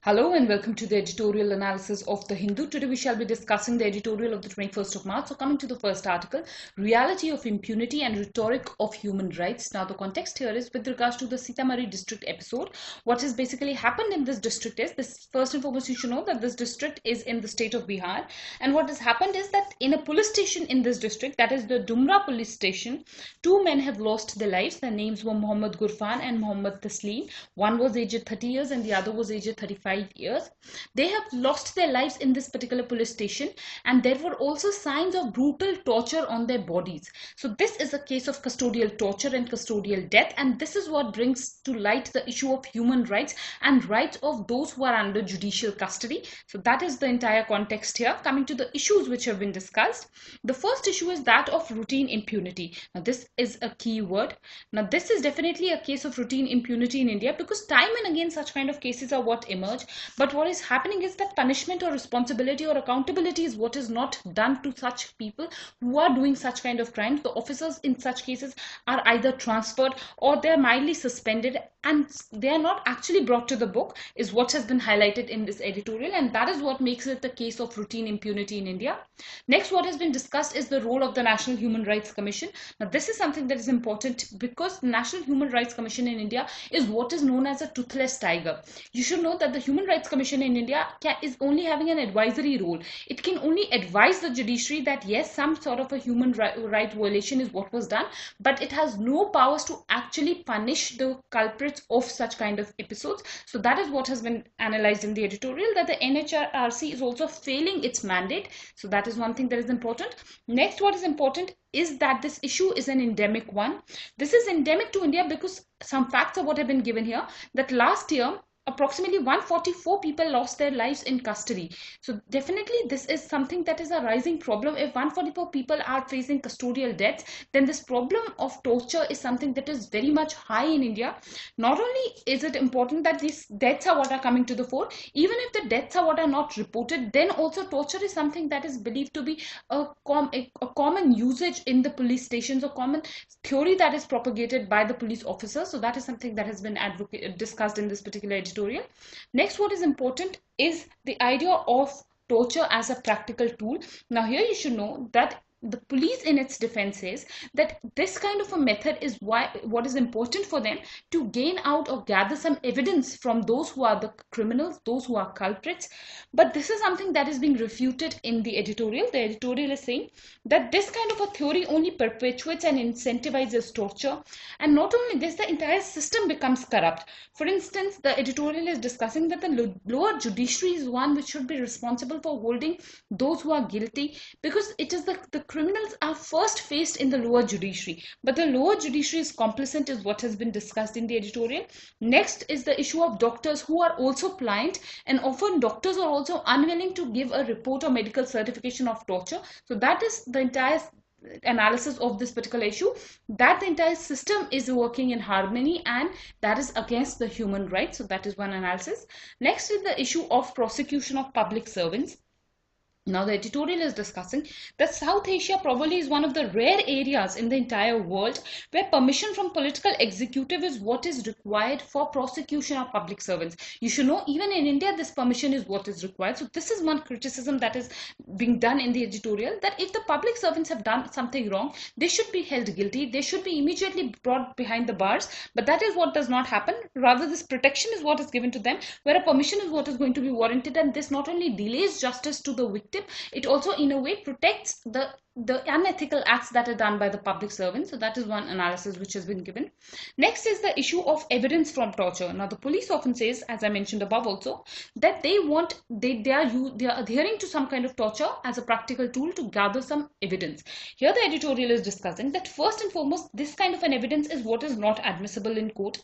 Hello and welcome to the editorial analysis of The Hindu. Today we shall be discussing the editorial of the 21st of March. So coming to the first article, Reality of Impunity and Rhetoric of Human Rights. Now the context here is with regards to the Sitamarhi district episode. What has basically happened in this district is, this first and foremost you should know that this district is in the state of Bihar, and what has happened is that in a police station in this district, that is the Dumra police station, two men have lost their lives. Their names were Mohammad Gurfan and Mohammad Taslim. One was aged 30 years and the other was aged 35 years. They have lost their lives in this particular police station, and there were also signs of brutal torture on their bodies. So this is a case of custodial torture and custodial death, and this is what brings to light the issue of human rights and rights of those who are under judicial custody. So that is the entire context here. Coming to the issues which have been discussed, the first issue is that of routine impunity. Now this is a key word. Now this is definitely a case of routine impunity in India, because time and again such kind of cases are what emerge. But what is happening is that punishment or responsibility or accountability is what is not done to such people who are doing such kind of crimes. The officers in such cases are either transferred or they are mildly suspended, and they are not actually brought to the book, is what has been highlighted in this editorial, and that is what makes it the case of routine impunity in India. Next, what has been discussed is the role of the National Human Rights Commission. Now this is something that is important, because the National Human Rights Commission in India is what is known as a toothless tiger. You should know that the Human Rights Commission in India is only having an advisory role. It can only advise the judiciary that yes, some sort of a human right violation is what was done, but it has no powers to actually punish the culprits of such kind of episodes. So that is what has been analyzed in the editorial, that the NHRC is also failing its mandate. So that is one thing that is important. Next, what is important is that this issue is an endemic one. This is endemic to India because some facts are what have been given here, that last year approximately 144 people lost their lives in custody. So definitely this is something that is a rising problem. If 144 people are facing custodial deaths, then this problem of torture is something that is very much high in India. Not only is it important that these deaths are what are coming to the fore, even if the deaths are what are not reported, then also torture is something that is believed to be a common usage in the police stations, a common theory that is propagated by the police officers. So that is something that has been discussed in this particular editorial. Next, what is important is the idea of torture as a practical tool. Now here you should know that the police in its defense says that this kind of a method is what is important for them to gain out or gather some evidence from those who are the criminals, those who are culprits. But this is something that is being refuted in the editorial. The editorial is saying that this kind of a theory only perpetuates and incentivizes torture, and not only this, the entire system becomes corrupt. For instance, the editorial is discussing that the lower judiciary is one which should be responsible for holding those who are guilty, because it is the criminals are first faced in the lower judiciary, but the lower judiciary is complicit, is what has been discussed in the editorial. Next is the issue of doctors who are also pliant, and often doctors are also unwilling to give a report or medical certification of torture. So that is the entire analysis of this particular issue, that the entire system is working in harmony and that is against the human rights. So that is one analysis. Next is the issue of prosecution of public servants. Now the editorial is discussing that South Asia probably is one of the rare areas in the entire world where permission from political executive is what is required for prosecution of public servants. You should know even in India this permission is what is required. So this is one criticism that is being done in the editorial, that if the public servants have done something wrong, they should be held guilty, they should be immediately brought behind the bars, but that is what does not happen. Rather, this protection is what is given to them, where a permission is what is going to be warranted, and this not only delays justice to the victim, it also in a way protects the unethical acts that are done by the public servants. So that is one analysis which has been given. Next is the issue of evidence from torture. Now the police often says, as I mentioned above also, that they are adhering to some kind of torture as a practical tool to gather some evidence. Here the editorial is discussing that first and foremost, this kind of an evidence is what is not admissible in court.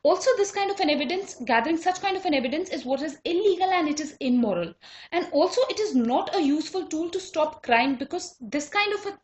Also, this kind of an evidence, gathering such kind of an evidence, is what is illegal and it is immoral. And also it is not a useful tool to stop crime, because this kind of a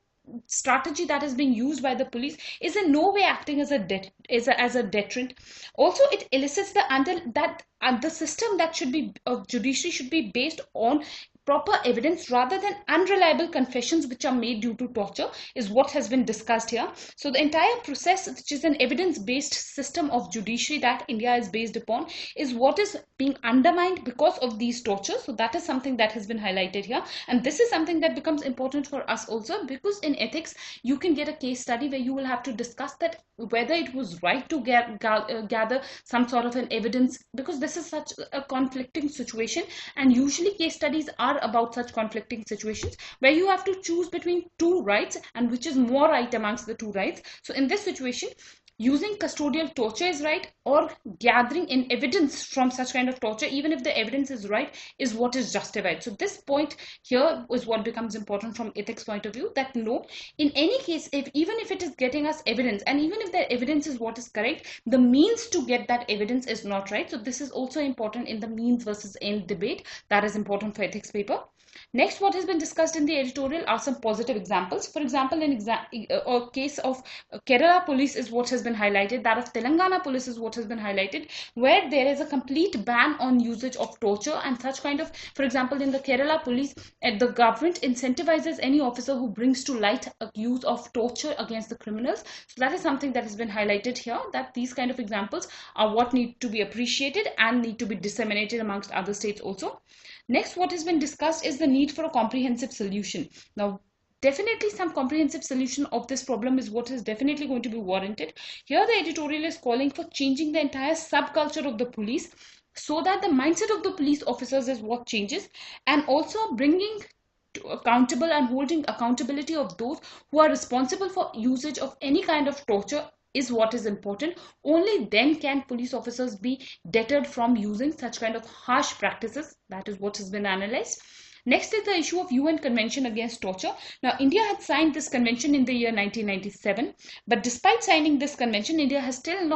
strategy that is being used by the police is in no way acting as a deterrent. Also, it elicits the system that should be of judiciary should be based on proper evidence rather than unreliable confessions which are made due to torture is what has been discussed here. So the entire process, which is an evidence-based system of judiciary that India is based upon, is what is being undermined because of these tortures. So that is something that has been highlighted here, and this is something that becomes important for us also, because in ethics you can get a case study where you will have to discuss that whether it was right to gather some sort of an evidence, because this is such a conflicting situation, and usually case studies are about such conflicting situations where you have to choose between two rights and which is more right amongst the two rights. So in this situation, using custodial torture is right, or gathering in evidence from such kind of torture, even if the evidence is right, is what is justified. So this point here is what becomes important from ethics point of view, that no, in any case, even if it is getting us evidence, and even if the evidence is what is correct, the means to get that evidence is not right. So this is also important in the means versus end debate. That is important for ethics paper. Next, what has been discussed in the editorial are some positive examples. For example, a case of Kerala police is what has been highlighted. That of Telangana police is what has been highlighted, where there is a complete ban on usage of torture and such kind of, for example, in the Kerala police, the government incentivizes any officer who brings to light a use of torture against the criminals. So that is something that has been highlighted here, that these kind of examples are what need to be appreciated and need to be disseminated amongst other states also. Next, what has been discussed is the need for a comprehensive solution. Now, definitely some comprehensive solution of this problem is what is definitely going to be warranted. Here the editorial is calling for changing the entire subculture of the police so that the mindset of the police officers is what changes, and also bringing accountable and holding accountability of those who are responsible for usage of any kind of torture is what is important. Only then can police officers be deterred from using such kind of harsh practices. That is what has been analyzed. Next is the issue of UN Convention Against Torture. Now, India had signed this convention in the year 1997, but despite signing this convention, India has till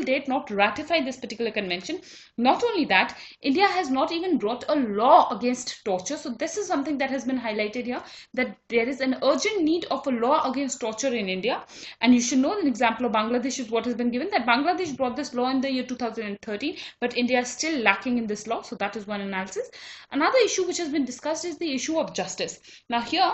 date not ratified this particular convention. Not only that, India has not even brought a law against torture. So this is something that has been highlighted here, that there is an urgent need of a law against torture in India. And you should know an example of Bangladesh is what has been given, that Bangladesh brought this law in the year 2013, but India is still lacking in this law. So that is one analysis. Another issue which has been discussed is the issue of justice. Now here,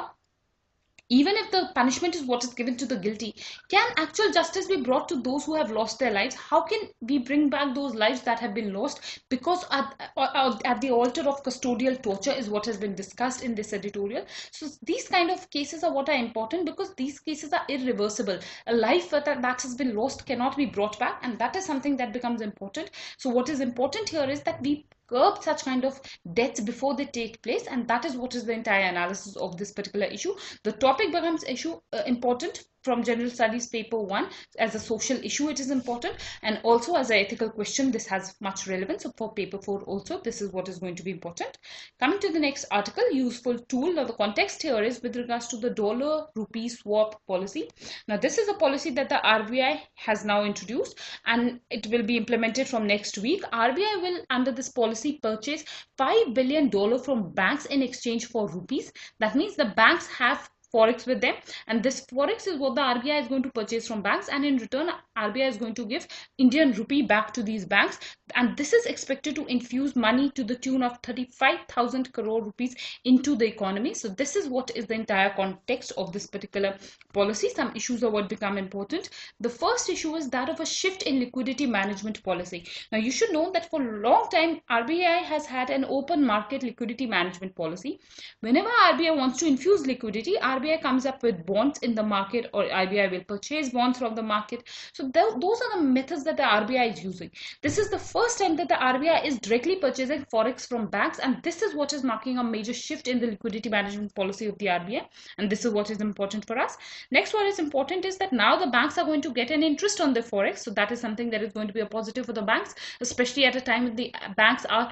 even if the punishment is what is given to the guilty, can actual justice be brought to those who have lost their lives? How can we bring back those lives that have been lost because at the altar of custodial torture is what has been discussed in this editorial. So these kind of cases are what are important, because these cases are irreversible. A life that has been lost cannot be brought back, and that is something that becomes important. So what is important here is that we curb such kind of deaths before they take place, and that is what is the entire analysis of this particular issue. The topic becomes important from General Studies paper 1 as a social issue. It is important, and also as an ethical question this has much relevance. So for paper 4 also this is what is going to be important. Coming to the next article, useful tool. Now the context here is with regards to the dollar rupee swap policy. Now this is a policy that the RBI has now introduced, and it will be implemented from next week. RBI will, under this policy, purchase $5 billion from banks in exchange for rupees. That means the banks have forex with them, and this forex is what the RBI is going to purchase from banks, and in return RBI is going to give Indian rupee back to these banks, and this is expected to infuse money to the tune of 35,000 crore rupees into the economy. So this is what is the entire context of this particular policy. Some issues are what become important. The first issue is that of a shift in liquidity management policy. Now you should know that for a long time RBI has had an open market liquidity management policy. Whenever RBI wants to infuse liquidity, RBI comes up with bonds in the market, or RBI will purchase bonds from the market. So those are the methods that the RBI is using. This is the first time that the RBI is directly purchasing forex from banks, and this is what is marking a major shift in the liquidity management policy of the RBI, and this is what is important for us. Next, what is important is that now the banks are going to get an interest on the forex. So that is something that is going to be a positive for the banks, especially at a time when the banks are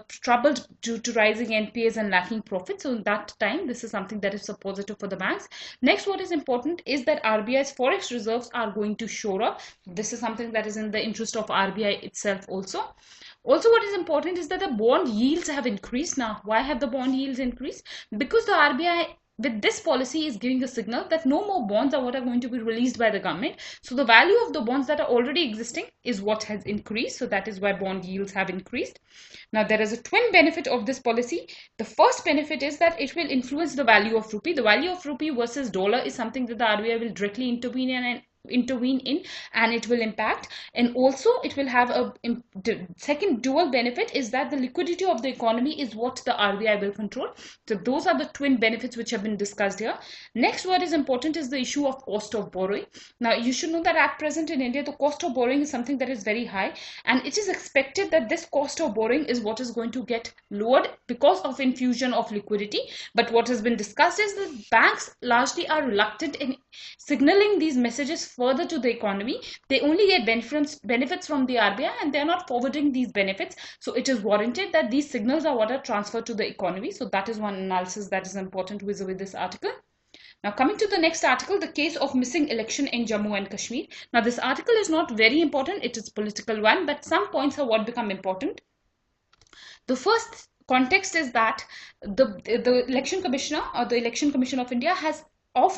troubled due to rising NPAs and lacking profits. So in that time, this is something that is a positive for the banks. Next, what is important is that RBI's forex reserves are going to shore up. This is something that is in the interest of RBI itself also. Also, what is important is that the bond yields have increased. Now, why have the bond yields increased? Because the RBI with this policy is giving a signal that no more bonds are what are going to be released by the government. So the value of the bonds that are already existing is what has increased. So that is why bond yields have increased. Now there is a twin benefit of this policy. The first benefit is that it will influence the value of rupee. The value of rupee versus dollar is something that the RBI will directly intervene in and it will impact, and also it will have a second dual benefit is that the liquidity of the economy is what the RBI will control. So those are the twin benefits which have been discussed here. Next, what is important is the issue of cost of borrowing. Now you should know that at present in India the cost of borrowing is something that is very high, and it is expected that this cost of borrowing is what is going to get lowered because of infusion of liquidity. But what has been discussed is that banks largely are reluctant in signaling these messages further to the economy. They only get benefits from the RBI and they are not forwarding these benefits. So it is warranted that these signals are what are transferred to the economy. So that is one analysis that is important vis-a-vis this article. Now coming to the next article, the case of missing election in Jammu and Kashmir. Now this article is not very important. It is a political one, but some points are what become important. The first context is that the election commissioner or the Election Commission of India has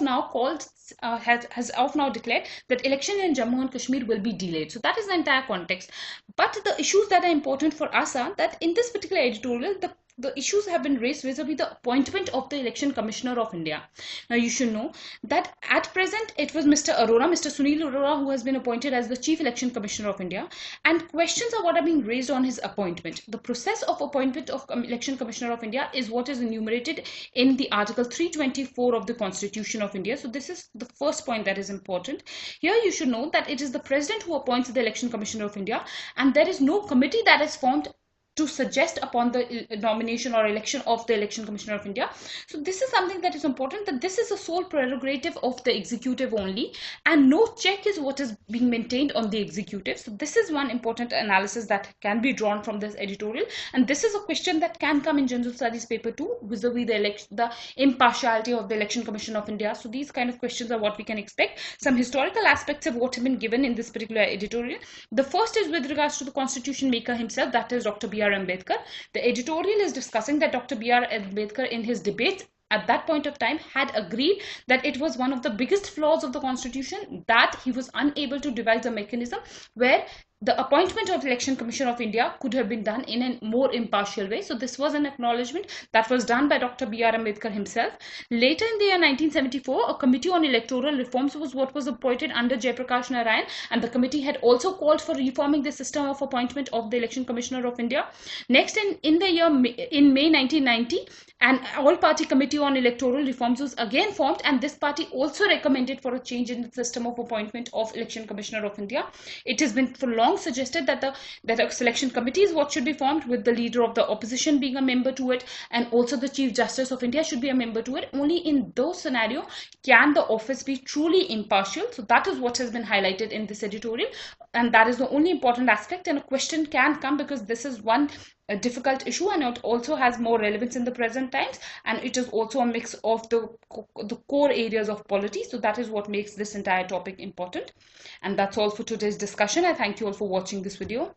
now declared that election in Jammu and Kashmir will be delayed. So that is the entire context. But the issues that are important for us are that in this particular editorial, the issues have been raised vis-a-vis the appointment of the Election Commissioner of India. Now you should know that at present it was Mr. Sunil Arora, who has been appointed as the Chief Election Commissioner of India, and questions are what are being raised on his appointment. The process of appointment of Election Commissioner of India is what is enumerated in the Article 324 of the Constitution of India. So this is the first point that is important. Here you should know that it is the President who appoints the Election Commissioner of India, and there is no committee that is formed to suggest upon the nomination or election of the Election Commissioner of India. So this is something that is important, that this is a sole prerogative of the executive only, and no check is what is being maintained on the executive. So this is one important analysis that can be drawn from this editorial, and this is a question that can come in General Studies paper 2 vis-a-vis the impartiality of the Election Commission of India. So these kind of questions are what we can expect. Some historical aspects of what have been given in this particular editorial. The first is with regards to the constitution maker himself, that is Dr. B.R. Ambedkar. The editorial is discussing that Dr. B.R. Ambedkar in his debates at that point of time had agreed that it was one of the biggest flaws of the constitution that he was unable to devise a mechanism where the appointment of Election Commission of India could have been done in a more impartial way. So this was an acknowledgement that was done by Dr. B.R. Ambedkar himself. Later in the year 1974, a committee on electoral reforms was what was appointed under Jayaprakash Narayan, and the committee had also called for reforming the system of appointment of the Election Commissioner of India. Next, in May 1990, an all-party committee on electoral reforms was again formed, and this party also recommended for a change in the system of appointment of Election Commissioner of India. It has been for long suggested that a selection committee is what should be formed, with the leader of the opposition being a member to it, and also the Chief Justice of India should be a member to it. Only in those scenarios can the office be truly impartial. So that is what has been highlighted in this editorial, and that is the only important aspect, and a question can come because this is a difficult issue, and it also has more relevance in the present times, and it is also a mix of the core areas of polity. So that is what makes this entire topic important. And that's all for today's discussion. I thank you all for watching this video.